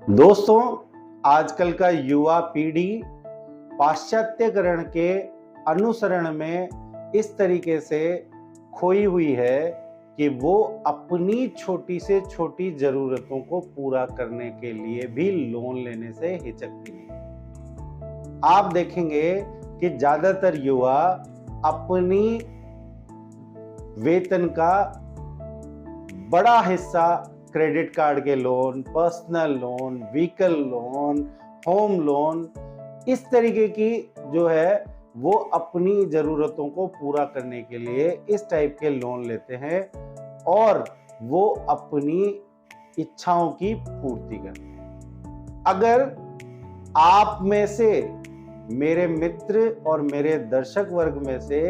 दोस्तों, आजकल का युवा पीढ़ी पाश्चात्यकरण के अनुसरण में इस तरीके से खोई हुई है कि वो अपनी छोटी से छोटी ज़रूरतों को पूरा करने के लिए भी लोन लेने से हिचकती नहीं। आप देखेंगे कि ज़्यादातर युवा अपनी वेतन का बड़ा हिस्सा क्रेडिट कार्ड के loan, personal loan, vehicle loan, home loan, इस तरीके की जो है वो अपनी ज़रूरतों को पूरा करने के लिए इस टाइप के लोन लेते हैं और वो अपनी इच्छाओं की पूर्ति करते हैं। अगर आप में से, मेरे मित्र और मेरे दर्शक वर्ग में से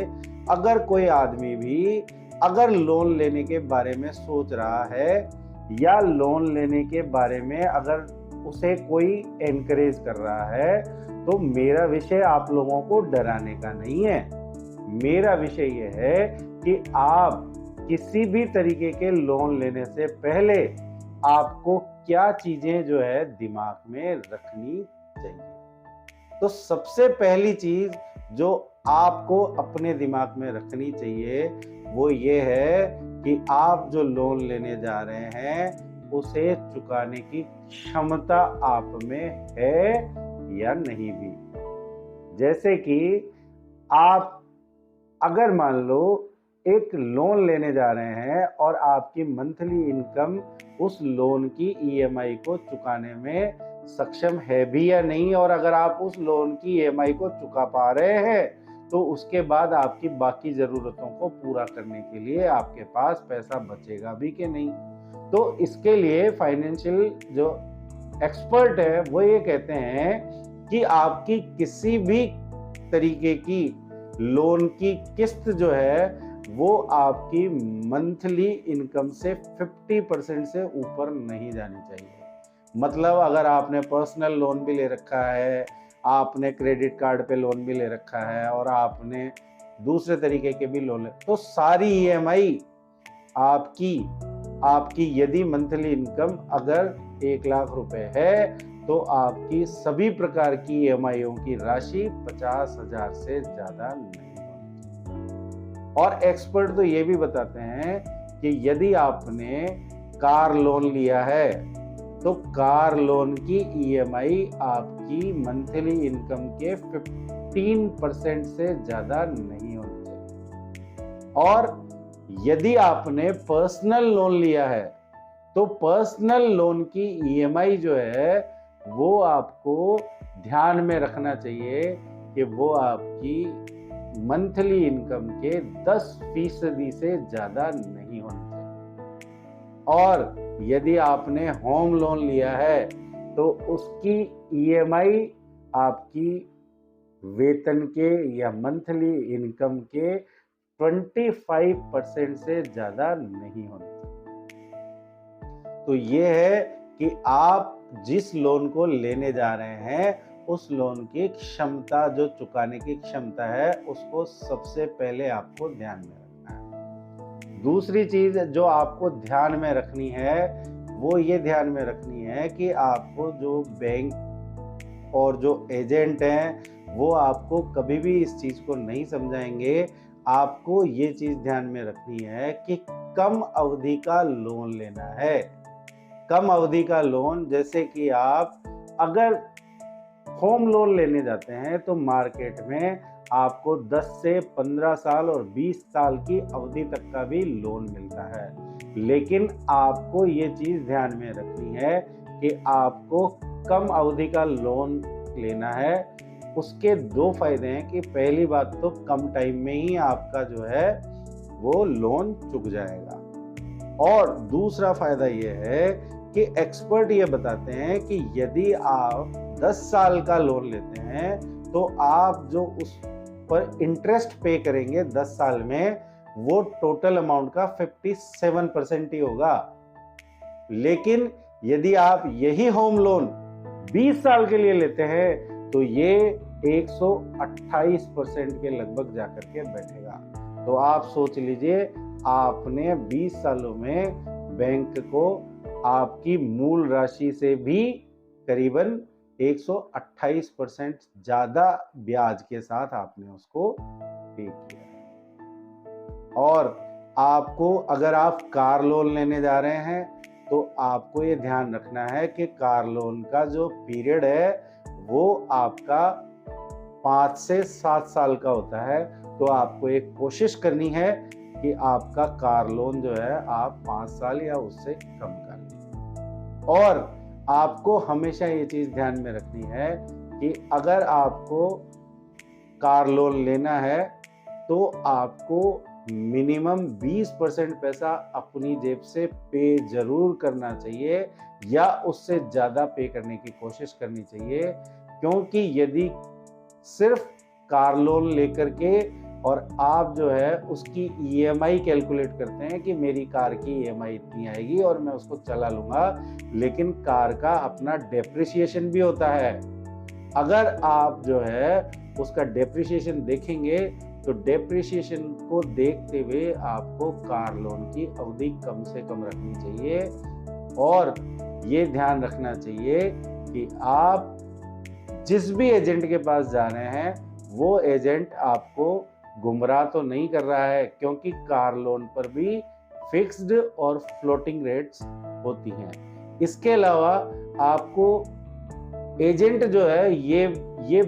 अगर कोई आदमी भी अगर लोन लेने के बारे में सोच रहा है या लोन लेने के बारे में अगर उसे कोई एनकरेज कर रहा है, तो मेरा विषय आप लोगों को डराने का नहीं है। मेरा विषय ये है कि आप किसी भी तरीके के लोन लेने से पहले आपको क्या चीजें जो है दिमाग में रखनी चाहिए। तो सबसे पहली चीज जो आपको अपने दिमाग में रखनी चाहिए वो ये है कि आप जो लोन लेने जा रहे हैं उसे चुकाने की क्षमता आप में है या नहीं भी। जैसे कि आप अगर मान लो एक लोन लेने जा रहे हैं और आपकी मंथली इनकम उस लोन की ईएमआई को चुकाने में सक्षम है भी या नहीं, और अगर आप उस लोन की ईएमआई को चुका पा रहे हैं तो उसके बाद आपकी बाकी ज़रूरतों को पूरा करने के लिए आपके पास पैसा बचेगा भी कि नहीं। तो इसके लिए फाइनेंशियल जो एक्सपर्ट है वो ये कहते हैं कि आपकी किसी भी तरीके की लोन की किस्त जो है वो आपकी मंथली इनकम से 50% से ऊपर नहीं जानी चाहिए। मतलब अगर आपने पर्सनल लोन भी ले रखा है, आपने क्रेडिट कार्ड पे लोन भी ले रखा है और आपने दूसरे तरीके के भी लोन ले, तो सारी ईएमआई आपकी यदि मंथली इनकम अगर 1,00,000 रुपए है तो आपकी सभी प्रकार की ईएमआईओं की राशि 50,000 से ज्यादा नहीं होनी। और एक्सपर्ट तो ये भी बताते हैं कि यदि आपने कार लोन लिया है तो कार लोन की ईएमआई आपकी मंथली इनकम के 15% से ज्यादा नहीं होनी चाहिए। और यदि आपने पर्सनल लोन लिया है तो पर्सनल लोन की ईएमआई जो है वो आपको ध्यान में रखना चाहिए कि वो आपकी मंथली इनकम के 10% से ज्यादा नहीं होनी चाहिए। और यदि आपने होम लोन लिया है तो उसकी ईएमआई आपकी वेतन के या मंथली इनकम के 25% से ज्यादा नहीं होनी चाहिए। तो ये है कि आप जिस लोन को लेने जा रहे हैं उस लोन की क्षमता, जो चुकाने की क्षमता है, उसको सबसे पहले आपको ध्यान में रखना है। दूसरी चीज जो आपको ध्यान में रखनी है वो ये ध्यान में रखनी है कि आपको जो बैंक और जो एजेंट हैं वो आपको कभी भी इस चीज को नहीं समझाएंगे। आपको ये चीज ध्यान में रखनी है कि कम अवधि का लोन लेना है। कम अवधि का लोन, जैसे कि आप अगर होम लोन लेने जाते हैं तो मार्केट में आपको 10 से 15 साल और 20 साल की अवधि तक का भी लोन मिलता है। लेकिन आपको ये चीज ध्यान में रखनी है कि आपको कम अवधि का लोन लेना है। उसके दो फायदे हैं कि पहली बात तो कम टाइम में ही आपका जो है वो लोन चुक जाएगा, और दूसरा फायदा ये है कि एक्सपर्ट ये बताते हैं कि यदि आप 10 साल का लोन लेते हैं तो आप जो उस पर इंटरेस्ट पे करेंगे 10 साल में वो टोटल अमाउंट का 57% ही होगा। लेकिन यदि आप यही होम लोन 20 साल के लिए लेते हैं तो ये 128% के लगभग जाकर के बैठेगा। तो आप सोच लीजिए, आपने 20 सालों में बैंक को आपकी मूल राशि से भी करीबन 128% ज़्यादा ब्याज के साथ आपने उसको पे किया। और आपको अगर आप कार लोन लेने जा रहे हैं तो आपको ये ध्यान रखना है कि कार लोन का जो पीरियड है वो आपका 5 से 7 साल का होता है। तो आपको एक कोशिश करनी है कि आपका कार लोन जो है आप 5 साल या उससे कम कर लें। और आपको हमेशा ये चीज़ ध्यान में रखनी है कि अगर आपको कार लोन लेना है तो आपको मिनिमम 20% पैसा अपनी जेब से पे जरूर करना चाहिए या उससे ज़्यादा पे करने की कोशिश करनी चाहिए। क्योंकि यदि सिर्फ कार लोन लेकर के और आप जो है उसकी ईएमआई कैलकुलेट करते हैं कि मेरी कार की ईएमआई इतनी आएगी और मैं उसको चला लूँगा, लेकिन कार का अपना डेप्रिसिएशन भी होता है। अगर आप जो है उसका डेप्रिसिएशन देखेंगे तो डेप्रिसिएशन को देखते हुए आपको कार लोन की अवधि कम से कम रखनी चाहिए। और ये ध्यान रखना चाहिए कि आप जिस भी एजेंट के पास जा रहे हैं वो एजेंट आपको गुमराह तो नहीं कर रहा है, क्योंकि कार लोन पर भी फिक्स्ड और फ्लोटिंग रेट्स होती हैं। इसके अलावा आपको एजेंट जो है ये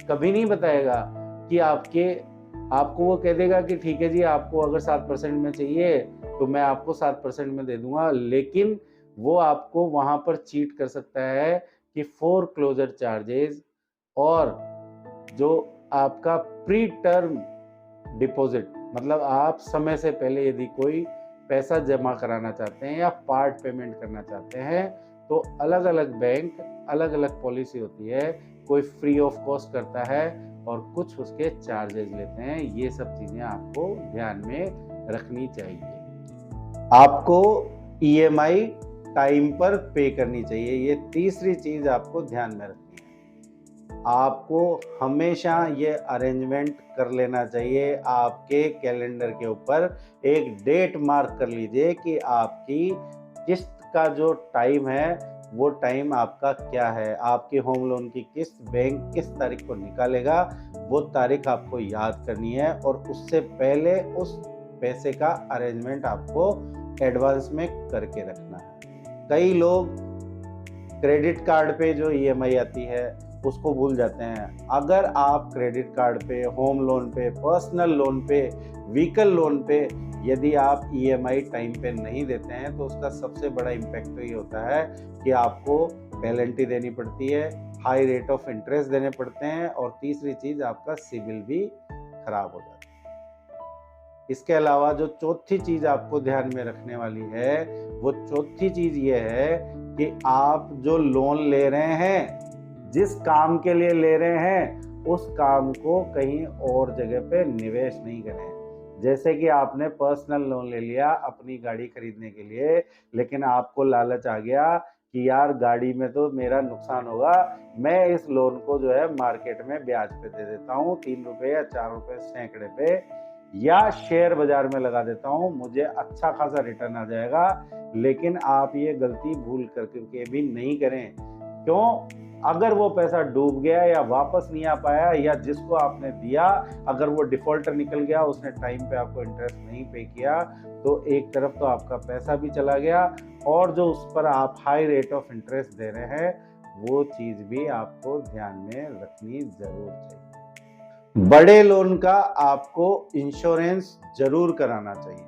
कभी नहीं बताएगा कि आपको वो कह देगा कि ठीक है जी, आपको अगर 7% में चाहिए तो मैं आपको 7% में दे दूंगा, लेकिन वो आपको वहां पर चीट कर सकता है कि फोर क्लोजर चार्जेस और जो आपका प्री टर्म डिपॉजिट, मतलब आप समय से पहले यदि कोई पैसा जमा कराना चाहते हैं या पार्ट पेमेंट करना चाहते हैं तो अलग अलग बैंक अलग अलग पॉलिसी होती है। कोई फ्री ऑफ कॉस्ट करता है और कुछ उसके चार्जेस लेते हैं। ये सब चीजें आपको ध्यान में रखनी चाहिए। आपको ईएमआई टाइम पर पे करनी चाहिए, ये तीसरी चीज आपको ध्यान में रखनी है। आपको हमेशा ये अरेंजमेंट कर लेना चाहिए। आपके कैलेंडर के ऊपर एक डेट मार्क कर लीजिए कि आपकी किस्त का जो टाइम है वो टाइम आपका क्या है। आपके होम लोन की किस्त बैंक किस तारीख को निकालेगा वो तारीख आपको याद करनी है और उससे पहले उस पैसे का अरेंजमेंट आपको एडवांस में करके रखना है। कई लोग क्रेडिट कार्ड पे जो ईएमआई आती है उसको भूल जाते हैं। अगर आप क्रेडिट कार्ड पे, होम लोन पे, पर्सनल लोन पे, व्हीकल लोन पे यदि आप ईएमआई टाइम पे नहीं देते हैं तो उसका सबसे बड़ा इम्पैक्ट तो ये होता है कि आपको पेनल्टी देनी पड़ती है, हाई रेट ऑफ इंटरेस्ट देने पड़ते हैं और तीसरी चीज आपका सिबिल भी खराब हो जाता है। इसके अलावा जो चौथी चीज आपको ध्यान में रखने वाली है वो चौथी चीज ये है कि आप जो लोन ले रहे हैं, जिस काम के लिए ले रहे हैं उस काम को कहीं और जगह पे निवेश नहीं करें। जैसे कि आपने पर्सनल लोन ले लिया अपनी गाड़ी खरीदने के लिए, लेकिन आपको लालच आ गया कि यार गाड़ी में तो मेरा नुकसान होगा, मैं इस लोन को जो है मार्केट में ब्याज पे दे देता हूँ 3 रुपए या 4 रुपए सैकड़े पे, या शेयर बाजार में लगा देता हूँ, मुझे अच्छा खासा रिटर्न आ जाएगा। लेकिन आप ये गलती भूल करके भी नहीं करें। क्यों? अगर वो पैसा डूब गया या वापस नहीं आ पाया या जिसको आपने दिया अगर वो डिफॉल्टर निकल गया, उसने टाइम पे आपको इंटरेस्ट नहीं पे किया, तो एक तरफ तो आपका पैसा भी चला गया और जो उस पर आप हाई रेट ऑफ इंटरेस्ट दे रहे हैं वो चीज भी आपको ध्यान में रखनी जरूर चाहिए। बड़े लोन का आपको इंश्योरेंस जरूर कराना चाहिए।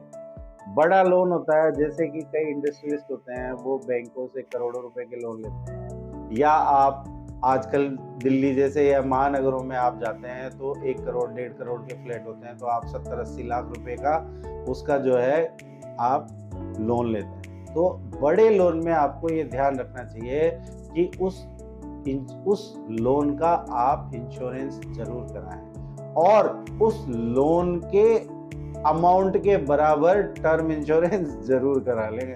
बड़ा लोन होता है, जैसे कि कई इंडस्ट्रियलिस्ट होते हैं वो बैंकों से करोड़ों रुपए के लोन लेते हैं, या आप आजकल दिल्ली जैसे या महानगरों में आप जाते हैं तो 1 करोड़ 1.5 करोड़ के फ्लैट होते हैं, तो आप 70-80 लाख रुपए का उसका जो है आप लोन लेते हैं। तो बड़े लोन में आपको ये ध्यान रखना चाहिए कि उस लोन का आप इंश्योरेंस जरूर कराएं और उस लोन के अमाउंट के बराबर टर्म इंश्योरेंस जरूर करा लेंगे।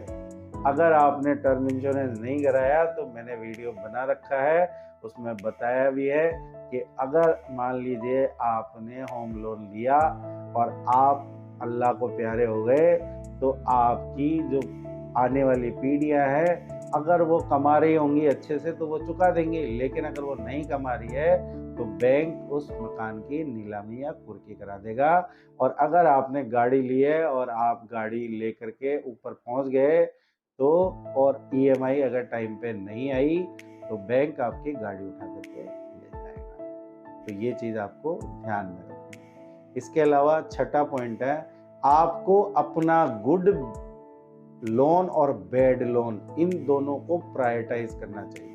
अगर आपने टर्म इंश्योरेंस नहीं कराया तो मैंने वीडियो बना रखा है, उसमें बताया भी है कि अगर मान लीजिए आपने होम लोन लिया और आप अल्लाह को प्यारे हो गए तो आपकी जो आने वाली पीढ़ियां हैं अगर वो कमा रही होंगी अच्छे से तो वो चुका देंगे, लेकिन अगर वो नहीं कमा रही है तो बैंक उस मकान की नीलामी या कुर्की करा देगा। और अगर आपने गाड़ी ली है और आप गाड़ी लेकर के ऊपर पहुंच गए तो, और ईएमआई अगर टाइम पे नहीं आई तो बैंक आपकी गाड़ी उठा करके ले जाएगा। तो ये चीज आपको ध्यान में रखनी है। इसके अलावा छठा पॉइंट है, आपको अपना गुड लोन और बैड लोन इन दोनों को प्रायोरिटाइज करना चाहिए।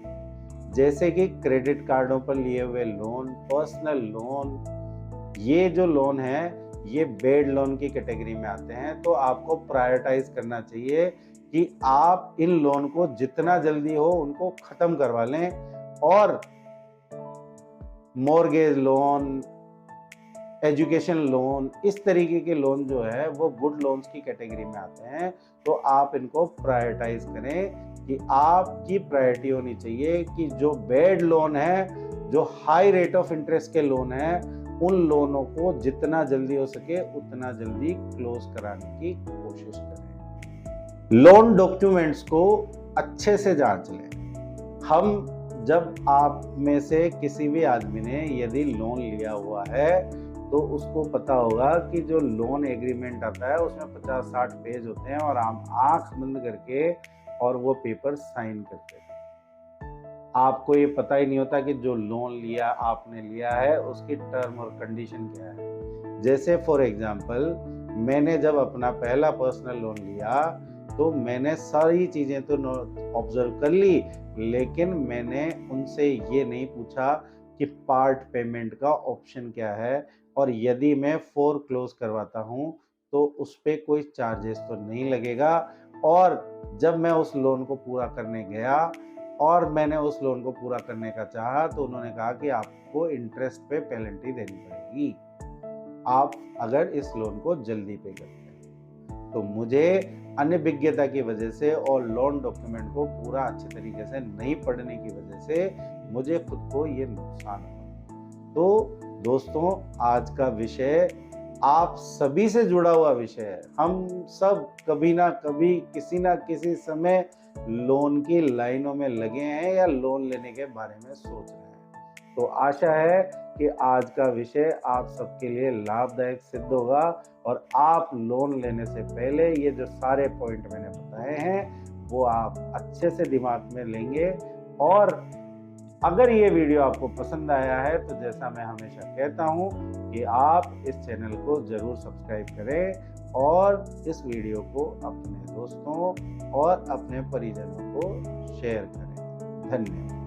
जैसे कि क्रेडिट कार्डों पर लिए हुए लोन, पर्सनल लोन, ये जो लोन है ये बैड लोन की कैटेगरी में आते हैं। तो आपको प्रायोरिटाइज करना चाहिए कि आप इन लोन को जितना जल्दी हो उनको खत्म करवा लें। और मॉर्गेज लोन, एजुकेशन लोन, इस तरीके के लोन जो है वो गुड लोन्स की कैटेगरी में आते हैं। तो आप इनको प्रायोरिटाइज करें कि आपकी प्रायोरिटी होनी चाहिए कि जो बैड लोन है, जो हाई रेट ऑफ इंटरेस्ट के लोन है, उन लोनों को जितना जल्दी हो सके उतना जल्दी क्लोज कराने की कोशिश करें। लोन डॉक्यूमेंट्स को अच्छे से जांच लें। जब आप में से किसी भी आदमी ने यदि लोन लिया हुआ है तो उसको पता होगा कि जो लोन एग्रीमेंट आता है उसमें 50-60 पेज होते हैं और आप आंख बंद करके और वो पेपर साइन करते हैं। आपको ये पता ही नहीं होता कि जो लोन आपने लिया है उसकी टर्म और कंडीशन क्या है। जैसे फॉर एग्जांपल, मैंने जब अपना पहला पर्सनल लोन लिया तो मैंने सारी चीजें तो ऑब्जर्व कर ली, लेकिन मैंने उनसे ये नहीं पूछा कि पार्ट पेमेंट का ऑप्शन क्या है, और यदि मैं फोरक्लोज करवाता हूं तो उस पर कोई चार्जेस तो नहीं लगेगा। और जब मैं उस लोन को पूरा करने गया और मैंने उस लोन को पूरा करने का चाहा तो उन्होंने कहा कि आपको इंटरेस्ट पे पेनल्टी देनी पड़ेगी आप अगर इस लोन को जल्दी पे करते हैं। तो मुझे अनभिज्ञता की वजह से और लोन डॉक्यूमेंट को पूरा अच्छे तरीके से नहीं पढ़ने की वजह से मुझे खुद को ये नुकसान हुआ। तो दोस्तों, आज का विषय आप सभी से जुड़ा हुआ विषय है। हम सब कभी ना कभी किसी ना किसी समय लोन की लाइनों में लगे हैं या लोन लेने के बारे में सोच रहे हैं। तो आशा है कि आज का विषय आप सबके लिए लाभदायक सिद्ध होगा और आप लोन लेने से पहले ये जो सारे पॉइंट मैंने बताए हैं वो आप अच्छे से दिमाग में लेंगे। और अगर ये वीडियो आपको पसंद आया है तो जैसा मैं हमेशा कहता हूँ कि आप इस चैनल को जरूर सब्सक्राइब करें और इस वीडियो को अपने दोस्तों और अपने परिजनों को शेयर करें। धन्यवाद।